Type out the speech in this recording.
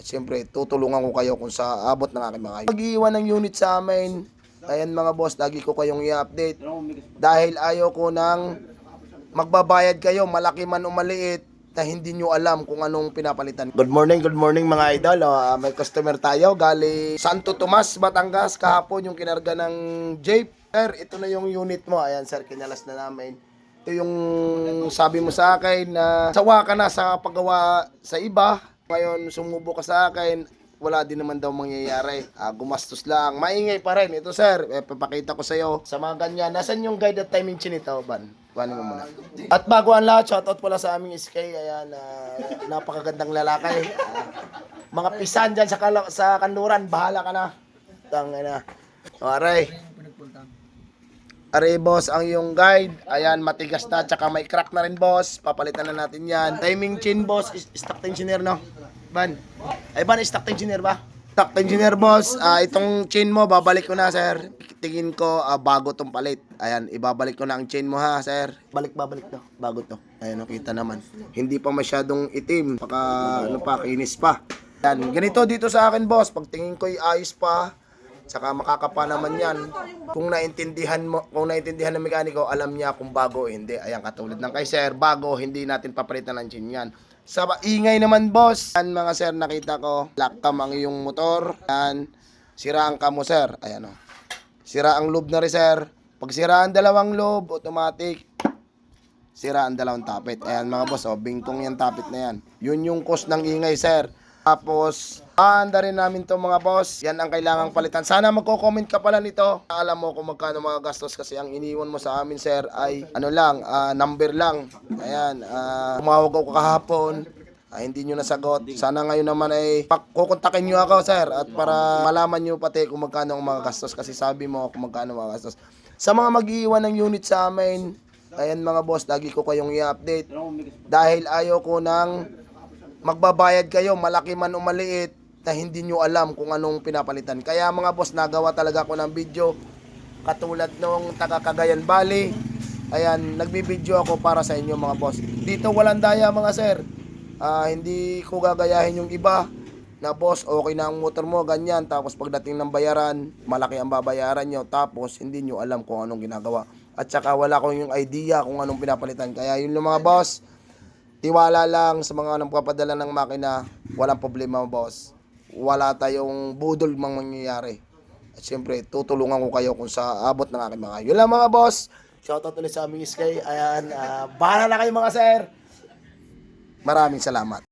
Siyempre, tutulungan ko kayo kung sa abot ng aking mga mag-iwan ng unit sa amin. Ayan mga boss, lagi ko kayong i-update. Dahil ayaw ko nang magbabayad kayo, malaki man o maliit, na hindi nyo alam kung anong pinapalitan. Good morning mga idol. May customer tayo, gali Santo Tomas, Batangas, kahapon yung kinarga ng Jeep. Sir, ito na yung unit mo. Ayan sir, kinalas na namin. Ito yung sabi mo sa akin na sawa ka na sa paggawa sa iba. Ngayon, sumubo ka sa akin, wala din naman daw mangyayari. Gumastos lang. Maingay pa rin. Ito sir, papakita ko sa iyo. Sa mga ganyan, nasan yung guide at timing chin ito, Ban? Kuhanin mo muna. At bago ang lahat, shoutout pala sa aming SK. Ayan, napakagandang lalaki. Mga pisan dyan sa kanluran, bahala ka na. Tangina. Aray. Aray boss, ang yung guide. Ayan, matigas na, tsaka may crack na rin boss. Papalitan na natin yan. Timing chin boss, stock engineer no? Ban. Ay ban, stock engineer ba? Stock engineer boss, itong chain mo, babalik ko na sir. Tingin ko, bago tong palit. Ayan, ibabalik ko na ang chain mo ha sir. Babalik to, bago to. Ayan, nakita naman. Hindi pa masyadong itim, kinis pa. Ayan, ganito dito sa akin boss, pag tingin ko ayos pa, saka makakapa naman yan. Kung naintindihan ng mekaniko, alam niya kung bago o hindi. Ayan, katulad ng kay sir, bago, hindi natin papalitan ng chain yan. Sa ingay naman boss, yan mga sir, nakita ko, lock cam ang iyong motor. Yan, sira ang cam mo sir. Ayan o. Sira ang loob na rin sir. Pag sira ang dalawang loob, automatic, sira ang dalawang tapit. Ayan mga boss, bingkong yung tapit na yan. Yun yung cause ng ingay sir. Tapos, anda rin namin to mga boss. Yan ang kailangang palitan. Sana magko-comment ka pala nito. Alam mo kung magkano mga gastos kasi ang iniwan mo sa amin sir ay number lang. Ayan, tumawag ako kahapon. Hindi nyo nasagot. Sana ngayon naman ay kukontakin nyo ako sir. At para malaman nyo pati kung magkano ang mga gastos. Kasi sabi mo kung magkano mga gastos. Sa mga mag-iwan ng unit sa amin, ayan mga boss, lagi ko kayong i-update. Dahil ayaw ko nang magbabayad kayo, malaki man o maliit, na hindi nyo alam kung anong pinapalitan. Kaya mga boss, nagawa talaga ako ng video katulad nung taga Cagayan Valley. Ayan, nagbibideo ako para sa inyo mga boss. Dito walang daya mga sir. Hindi ko gagayahin yung iba na boss, okay na ang motor mo, ganyan. Tapos pagdating ng bayaran, malaki ang babayaran nyo. Tapos hindi nyo alam kung anong ginagawa. At saka wala ko yung idea kung anong pinapalitan. Kaya yun yung mga boss, tiwala lang sa mga nagpapadala ng makina, walang problema boss. Wala tayong budol mang mangyayari. At syempre, tutulungan ko kayo kung sa abot ng aking mga. Yun lang mga boss. Shoutout ulit sa aming Sky. Ayan, bahala na kayo mga sir. Maraming salamat.